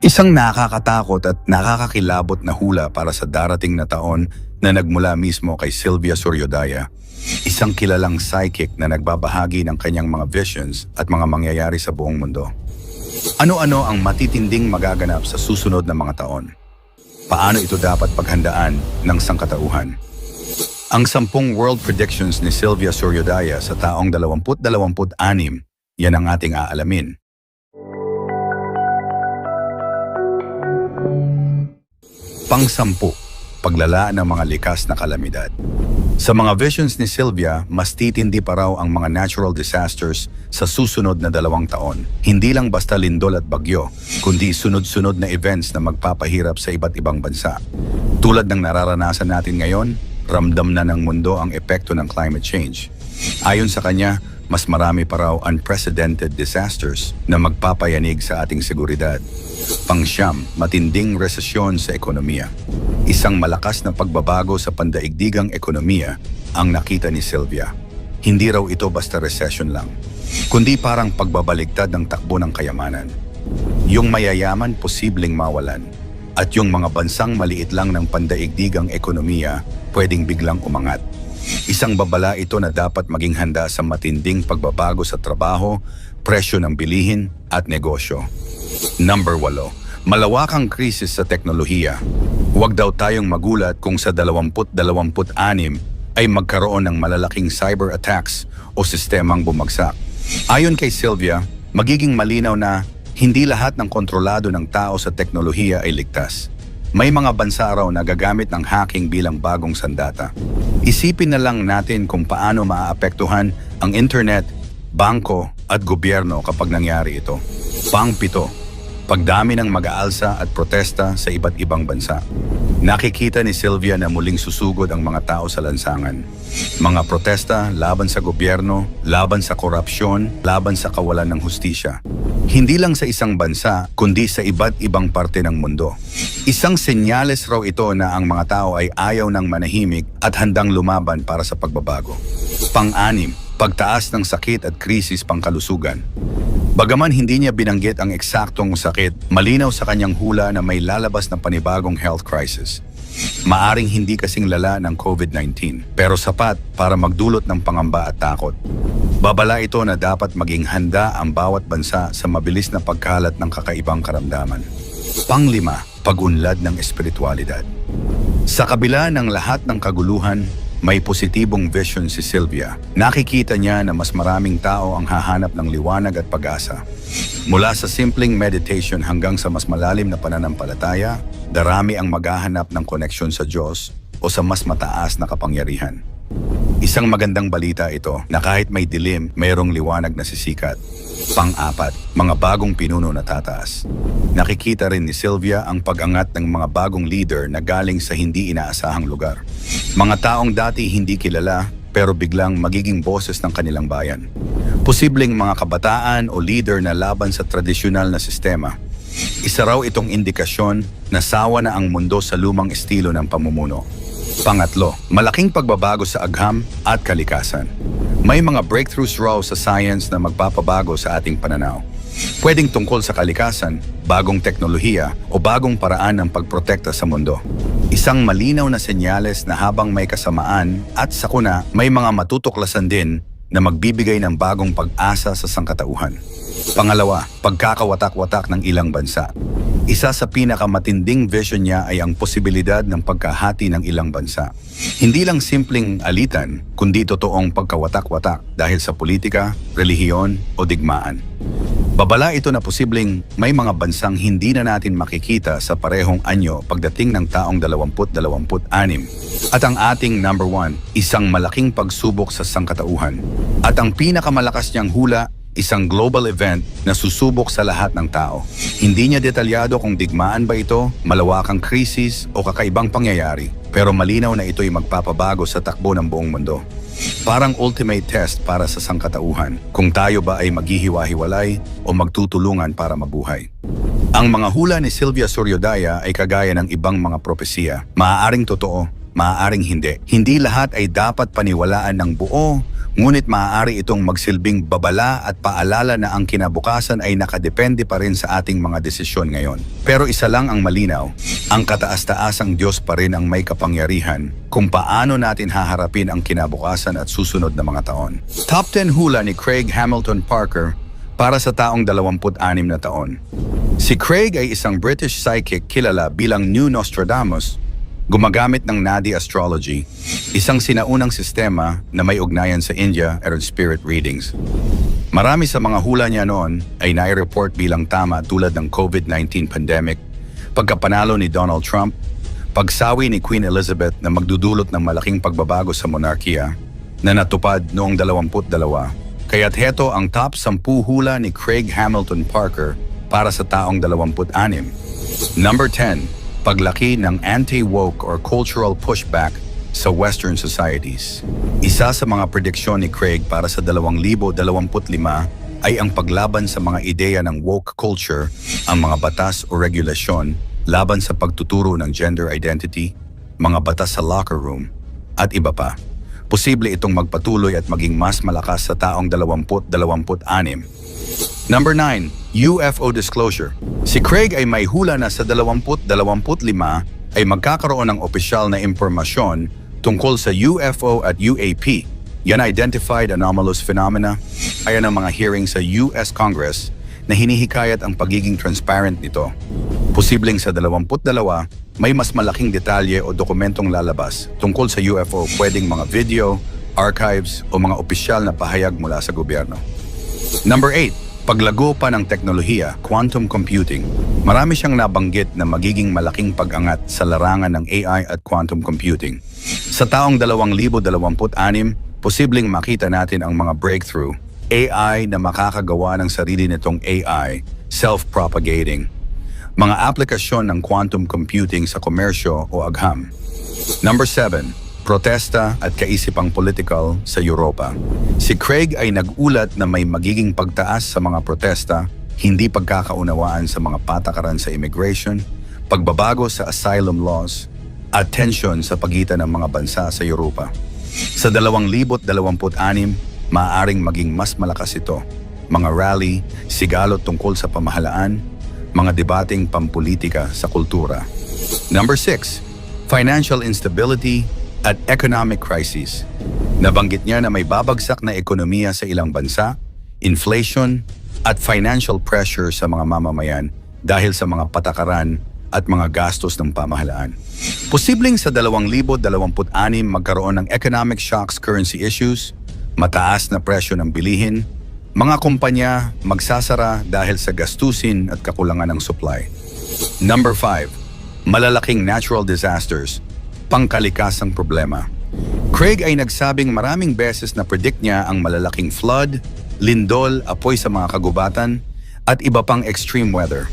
Isang nakakatakot at nakakakilabot na hula para sa darating na taon na nagmula mismo kay Sylvia Suryodaya, isang kilalang psychic na nagbabahagi ng kanyang mga visions at mga mangyayari sa buong mundo. Ano-ano ang matitinding magaganap sa susunod na mga taon? Paano ito dapat paghandaan ng sangkatauhan? Ang 10 world predictions ni Sylvia Suryodaya sa taong 2026, yan ang ating aalamin. Pang-10, paglala ng mga likas na kalamidad. Sa mga visions ni Sylvia, mas titindi pa raw ang mga natural disasters sa susunod na 2 taon. Hindi lang basta lindol at bagyo, kundi sunod-sunod na events na magpapahirap sa iba't ibang bansa. Tulad ng nararanasan natin ngayon, ramdam na ng mundo ang epekto ng climate change. Ayon sa kanya, mas marami pa raw unprecedented disasters na magpapayanig sa ating seguridad. Pang-9, matinding resesyon sa ekonomiya. Isang malakas na pagbabago sa pandaigdigang ekonomiya ang nakita ni Sylvia. Hindi raw ito basta recession lang, kundi parang pagbabaligtad ng takbo ng kayamanan. Yung mayayaman posibleng mawalan, at yung mga bansang maliit lang ng pandaigdigang ekonomiya pwedeng biglang umangat. Isang babala ito na dapat maging handa sa matinding pagbabago sa trabaho, presyo ng bilihin at negosyo. Number 8, malawakang krisis sa teknolohiya. Huwag daw tayong magulat kung sa 2026 ay magkaroon ng malalaking cyber attacks o sistemang bumagsak. Ayon kay Sylvia, magiging malinaw na hindi lahat ng kontrolado ng tao sa teknolohiya ay ligtas. May mga bansa raw na gagamit ng hacking bilang bagong sandata. Isipin na lang natin kung paano maaapektuhan ang internet, bangko at gobyerno kapag nangyari ito. Pang-7, pagdami ng mag-aalsa at protesta sa iba't ibang bansa. Nakikita ni Sylvia na muling susugod ang mga tao sa lansangan. Mga protesta laban sa gobyerno, laban sa korupsyon, laban sa kawalan ng hustisya. Hindi lang sa isang bansa, kundi sa iba't ibang parte ng mundo. Isang senyales raw ito na ang mga tao ay ayaw ng manahimik at handang lumaban para sa pagbabago. Pang-6, pagtaas ng sakit at krisis pangkalusugan. Bagaman hindi niya binanggit ang eksaktong sakit, malinaw sa kanyang hula na may lalabas na panibagong health crisis. Maaring hindi kasing lala ng COVID-19, pero sapat para magdulot ng pangamba at takot. Babala ito na dapat maging handa ang bawat bansa sa mabilis na pagkalat ng kakaibang karamdaman. Pang-5, pag-unlad ng espiritualidad. Sa kabila ng lahat ng kaguluhan, may positibong vision si Sylvia. Nakikita niya na mas maraming tao ang hahanap ng liwanag at pag-asa. Mula sa simpleng meditation hanggang sa mas malalim na pananampalataya, darami ang maghahanap ng koneksyon sa Diyos o sa mas mataas na kapangyarihan. Isang magandang balita ito na kahit may dilim, mayroong liwanag na sisikat. Pang-4, mga bagong pinuno na tataas. Nakikita rin ni Sylvia ang pag-angat ng mga bagong leader na galing sa hindi inaasahang lugar. Mga taong dati hindi kilala pero biglang magiging boses ng kanilang bayan. Posibleng mga kabataan o leader na laban sa tradisyonal na sistema. Isa raw itong indikasyon na sawa na ang mundo sa lumang estilo ng pamumuno. Pang-8, malaking pagbabago sa agham at kalikasan. May mga breakthroughs raw sa science na magpapabago sa ating pananaw. Pwedeng tungkol sa kalikasan, bagong teknolohiya o bagong paraan ng pagprotekta sa mundo. Isang malinaw na senyales na habang may kasamaan at sakuna, may mga matutuklasan din na magbibigay ng bagong pag-asa sa sangkatauhan. Pangalawa, pagkakawatak-watak ng ilang bansa. Isa sa pinakamatinding vision niya ay ang posibilidad ng pagkahati ng ilang bansa. Hindi lang simpleng alitan, kundi totoong pagkawatak-watak dahil sa politika, relihiyon o digmaan. Babala ito na posibleng may mga bansang hindi na natin makikita sa parehong anyo pagdating ng taong 2026. At ang ating number 1, isang malaking pagsubok sa sangkatauhan. At ang pinakamalakas niyang hula, isang global event na susubok sa lahat ng tao. Hindi niya detalyado kung digmaan ba ito, malawakang krisis o kakaibang pangyayari, pero malinaw na ito'y magpapabago sa takbo ng buong mundo. Parang ultimate test para sa sangkatauhan, kung tayo ba ay maghihiwa-hiwalay o magtutulungan para mabuhay. Ang mga hula ni Sylvia Suryodaya ay kagaya ng ibang mga propesiya. Maaaring totoo, maaaring hindi. Hindi lahat ay dapat paniwalaan ng buo, Ngunit maaari itong magsilbing babala at paalala na ang kinabukasan ay nakadepende pa rin sa ating mga desisyon ngayon. Pero isa lang ang malinaw, ang kataas-taasang Diyos pa rin ang may kapangyarihan kung paano natin haharapin ang kinabukasan at susunod na mga taon. Top 10 hula ni Craig Hamilton Parker para sa taong 26 na taon. Si Craig ay isang British psychic kilala bilang New Nostradamus, gumagamit ng Nadi Astrology, isang sinaunang sistema na may ugnayan sa India at spirit readings. Marami sa mga hula niya noon ay nai-report bilang tama tulad ng COVID-19 pandemic, pagkapanalo ni Donald Trump, pagsawi ni Queen Elizabeth na magdudulot ng malaking pagbabago sa monarkiya na natupad noong 22. Kaya't heto ang top 10 hula ni Craig Hamilton Parker para sa taong 26. Number 10. Paglaki ng anti-woke or cultural pushback sa Western societies. Isa sa mga prediksyon ni Craig para sa 2025 ay ang paglaban sa mga ideya ng woke culture, ang mga batas o regulasyon laban sa pagtuturo ng gender identity, mga batas sa locker room, at iba pa. Posible itong magpatuloy at maging mas malakas sa taong 2026. Number 9. UFO disclosure. Si Craig ay may hula na sa 2025 ay magkakaroon ng opisyal na impormasyon tungkol sa UFO at UAP, Unidentified Anomalous Phenomena, ayan ang mga hearing sa US Congress na hinihikayat ang pagiging transparent nito. Posibleng sa 22, may mas malaking detalye o dokumentong lalabas tungkol sa UFO, pwedeng mga video, archives o mga opisyal na pahayag mula sa gobyerno. Number 8. Paglago pa ng teknolohiya, quantum computing. Marami siyang nabanggit na magiging malaking pag-angat sa larangan ng AI at quantum computing. Sa taong 2026, posibleng makita natin ang mga breakthrough, AI na makakagawa ng sarili nitong AI, self-propagating. Mga aplikasyon ng quantum computing sa komersyo o agham. Number 7. Protesta at kaisipang political sa Europa. Si Craig ay nag-ulat na may magiging pagtaas sa mga protesta, hindi pagkakaunawaan sa mga patakaran sa immigration, pagbabago sa asylum laws, at tension sa pagitan ng mga bansa sa Europa. Sa 2026, maaaring maging mas malakas ito. Mga rally, sigalot tungkol sa pamahalaan, mga debating pampolitika sa kultura. Number 6. Financial instability at economic crisis. Nabanggit niya na may babagsak na ekonomiya sa ilang bansa, inflation, at financial pressure sa mga mamamayan dahil sa mga patakaran at mga gastos ng pamahalaan. Posibleng sa 2026 magkaroon ng economic shocks, currency issues, mataas na presyo ng bilihin, mga kumpanya magsasara dahil sa gastusin at kakulangan ng supply. Number 5. Malalaking natural disasters, pangkalikasang problema. Craig ay nagsabing maraming beses na predict niya ang malalaking flood, lindol, apoy sa mga kagubatan, at iba pang extreme weather.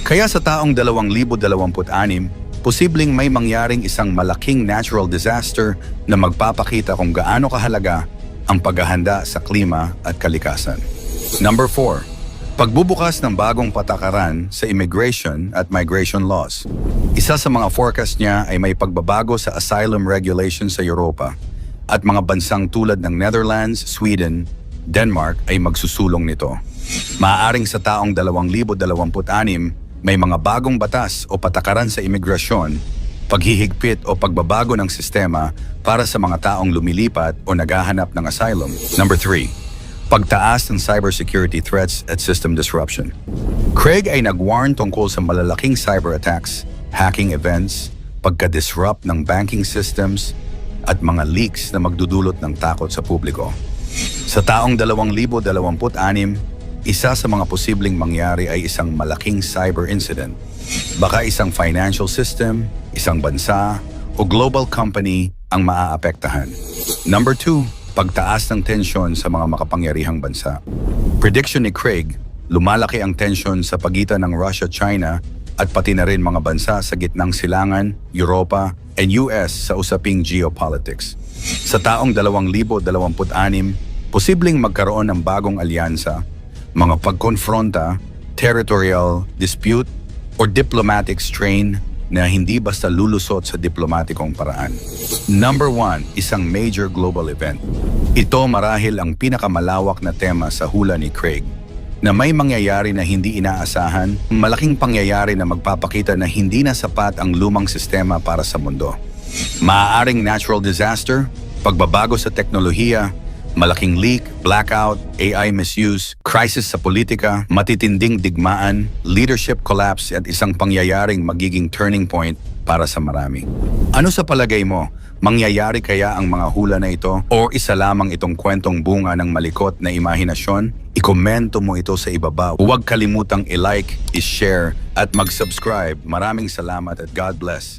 Kaya sa taong 2026, posibleng may mangyaring isang malaking natural disaster na magpapakita kung gaano kahalaga ang paghahanda sa klima at kalikasan. Number 4. Pagbubukas ng bagong patakaran sa immigration at migration laws. Isa sa mga forecast niya ay may pagbabago sa asylum regulations sa Europa at mga bansang tulad ng Netherlands, Sweden, Denmark ay magsusulong nito. Maaaring sa taong 2026, may mga bagong batas o patakaran sa imigrasyon, paghihigpit o pagbabago ng sistema para sa mga taong lumilipat o naghahanap ng asylum. Number 3. Pagtaas ng cybersecurity threats at system disruption. Craig ay nag-warn tungkol sa malalaking cyber attacks, hacking events, pagka-disrupt ng banking systems, at mga leaks na magdudulot ng takot sa publiko. Sa taong 2026, isa sa mga posibleng mangyari ay isang malaking cyber incident. Baka isang financial system, isang bansa, o global company ang maaapektahan. Number 2. Pagtaas ng tensyon sa mga makapangyarihang bansa. Prediction ni Craig, lumalaki ang tensyon sa pagitan ng Russia-China at pati na rin mga bansa sa gitnang silangan, Europa, and US sa usaping geopolitics. Sa taong 2026, posibleng magkaroon ng bagong alyansa, mga pagkonfronta, territorial dispute, or diplomatic strain na hindi basta lulusot sa diplomatikong paraan. Number 1, isang major global event. Ito marahil ang pinakamalawak na tema sa hula ni Craig, na may mangyayari na hindi inaasahan, malaking pangyayari na magpapakita na hindi na sapat ang lumang sistema para sa mundo. Maaaring natural disaster, pagbabago sa teknolohiya, malaking leak, blackout, AI misuse, crisis sa politika, matitinding digmaan, leadership collapse at isang pangyayaring magiging turning point para sa marami. Ano sa palagay mo? Mangyayari kaya ang mga hula na ito o isa lamang itong kwentong bunga ng malikot na imahinasyon? Ikomento mo ito sa ibaba. Huwag kalimutang i-like, i-share at mag-subscribe. Maraming salamat at God bless.